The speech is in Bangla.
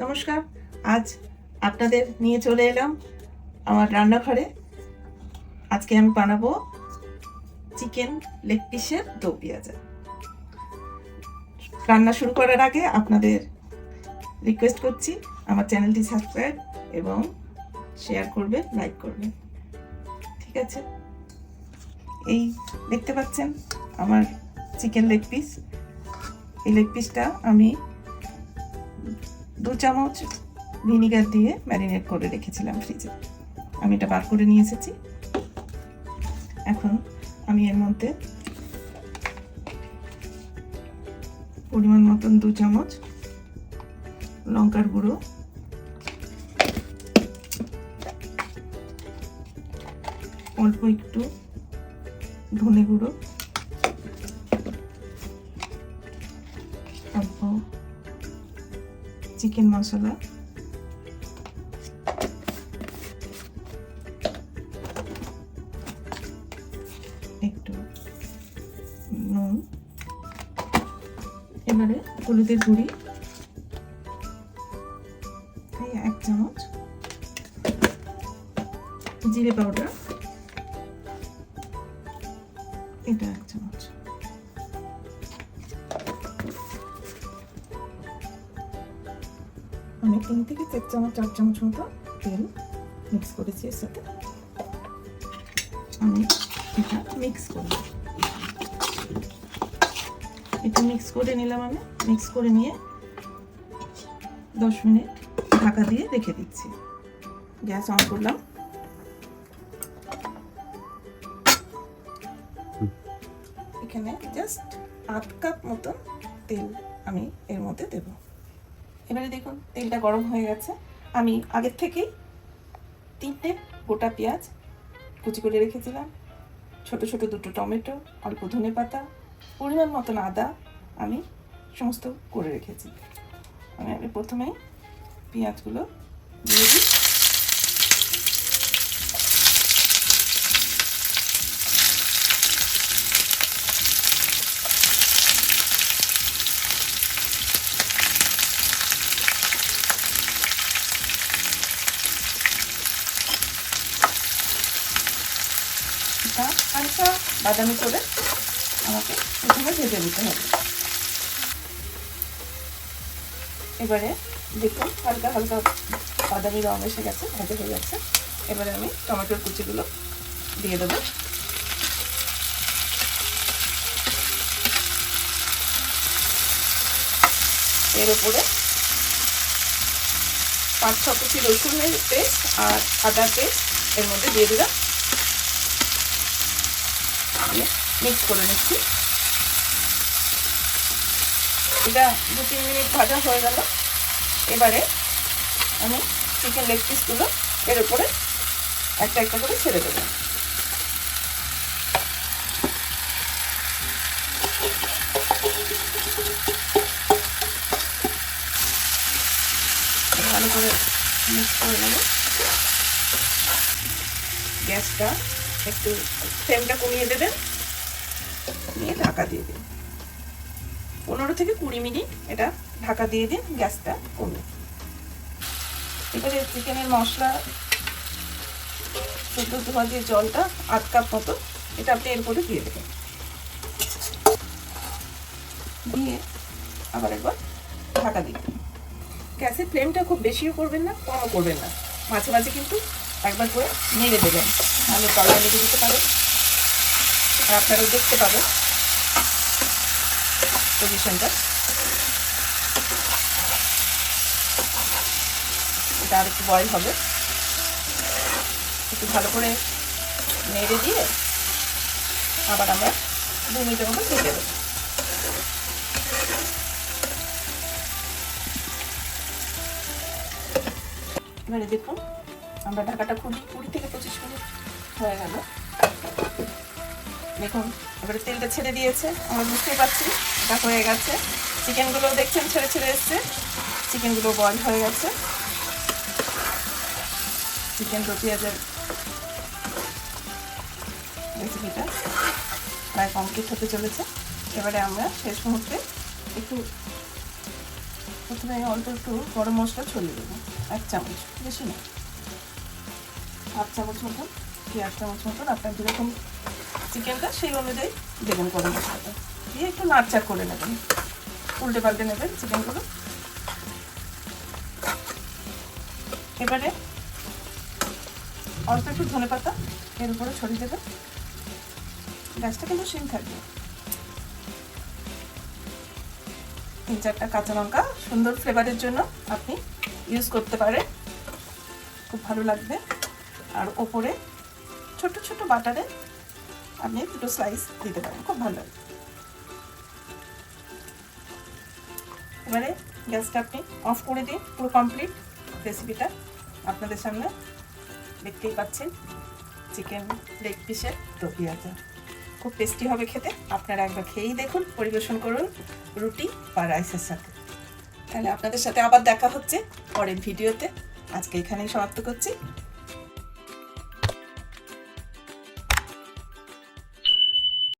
নমস্কার। আজ আপনাদের নিয়ে চলে এলাম আমার রান্নাঘরে। আজকে আমি বানাবো চিকেন লেগ পিসের দো পেঁয়াজা। রান্না শুরু করার আগে আপনাদের রিকোয়েস্ট করছি আমার চ্যানেলটি সাবস্ক্রাইব এবং শেয়ার করবেন, লাইক করবেন। ঠিক আছে, এই দেখতে পাচ্ছেন আমার চিকেন লেগ পিস। এই লেগ পিসটা আমি 2 চামচ ভিনিগার দিয়ে ম্যারিনেট করে রেখেছিলাম ফ্রিজে। আমি এটা বার করে নিয়ে এসেছি। এখন আমি এর মধ্যে পরিমাণ মতন 2 চামচ লঙ্কার গুঁড়ো, অল্প একটু ধনে গুঁড়ো, অল্প চিকেন মশলা, একটু নুন, এবারে হলুদের গুঁড়ি 1 চামচ, জিরে পাউডার এটা 1 চামচ, আমি 3 থেকে 4 চামচ মতো তেল মিক্স করেছি এর সাথে। আমি এটা মিক্স করব। এটা মিক্স করে নিলাম। আমি মিক্স করে নিয়ে 10 মিনিট ঢাকা দিয়ে রেখে দিচ্ছি। গ্যাস অন করলাম। এখানে জাস্ট 1/2 কাপ মতো তেল আমি এর মধ্যে দেব। এবারে দেখুন তেলটা গরম হয়ে গেছে। আমি আগের থেকেই 3টে গোটা পেঁয়াজ কুচি করে রেখেছিলাম, ছোট ছোট 2টো টমেটো, অল্প ধনে পাতা, পরিমাণ মতন আদা আমি সমস্ত করে রেখেছি। আমি প্রথমেই পেঁয়াজগুলো দিয়ে দিই। হালকা বাদামি করে আমাকে প্রথমে ভেজে নিতে হবে। এবারে দেখুন হালকা হালকা বাদামি রং এসে গেছে, ভাজা হয়ে যাচ্ছে। এবারে আমি টমেটোর কুচিগুলো দিয়ে দেবো। এর উপরে 5-6 কুচি রসুনের পেস্ট আর আদার পেস্ট এর মধ্যে দিয়ে দিলাম। মিক্স করে নিচ্ছি। এটা 2-3 মিনিট ভাজা হয়ে গেল। এবারে আমি চিকেন লেগ পিসগুলো এর উপরে একটা একটা করে ছেড়ে দেবো। ভালো করে মিক্স করে নেব। গ্যাসটা একটু ফ্লেমটা কমিয়ে দেবেন, নিয়ে ঢাকা দিয়ে দিন। 15 থেকে 20 মিনিট এটা ঢাকা দিয়ে দিন গ্যাসটা কমিয়ে। এবারে চিকেনের মশলা শুদ্ধ ধোয়া যে জলটা 1/2 কাপ মতো এটা আপনি এরপরে দিয়ে দেবেন। দিয়ে আবার একবার ঢাকা দিয়ে দিন। গ্যাসের ফ্লেমটা খুব বেশিও করবেন না, কমও করবেন না, মাঝে মাঝে কিন্তু একবার করে নেড়ে দেবেন, ভালো তলায় লেগে দিতে পারে। আর আপনারাও দেখতে পাবেন পজিশনটা। এটা আর একটু বয়েল হবে, একটু ভালো করে নেড়ে দিয়ে আবার আমরা 2 মিনিটের মতো ঢেকে দেবো। এবারে দেখুন আমরা ঢাকাটা 20 থেকে 25 মিনিট হয়ে গেল। দেখুন এবারে তেলটা ছেড়ে দিয়েছে, আমরা বুঝতেই পারছি এটা হয়ে গেছে। চিকেনগুলো দেখছেন ছেড়ে ছেড়ে এসছে, চিকেনগুলো বয়েল হয়ে গেছে। চিকেন দো পেঁয়াজের রেসিপিটা প্রায় কমপ্লিট হতে চলেছে। এবারে আমরা শেষ মুহূর্তে একটু প্রথমে অল্প একটু গরম মশলা ছড়িয়ে দেবো, 1 চামচ, বেশি না, 1/2 চামচ মতন কি 1 চামচ মতন, আপনার যেরকম চিকেনটা সেই অনুযায়ী দেবেন গরম মশলাটা, দিয়ে একটু নাড়চাড় করে নেবেন, উল্টে পাল্টে নেবেন চিকেনগুলো। এবারে অল্প একটু ধনেপাতা এর উপরে ছড়িয়ে দেবেন, গ্যাসটা কিন্তু সিম থাকবে। 3-4টা কাঁচা লঙ্কা সুন্দর ফ্লেভারের জন্য আপনি ইউজ করতে পারেন, খুব ভালো লাগবে। আর ওপরে ছোট ছোট বাটারে আপনি 2টো স্লাইস দিতে পারেন, খুব ভালো লাগবে। এবারে গ্যাসটা আপনি অফ করে দিন, পুরো কমপ্লিট রেসিপিটা আপনাদের সামনে দেখতেই পাচ্ছেন, চিকেন লেগ পিসের দো পেঁয়াজা, খুব টেস্টি হবে খেতে। আপনারা একবার খেয়েই দেখুন, পরিবেশন করুন রুটি বা রাইসের সাথে। তাহলে আপনাদের সাথে আবার দেখা হচ্ছে পরের ভিডিওতে। আজকে এখানেই সমাপ্ত করছি।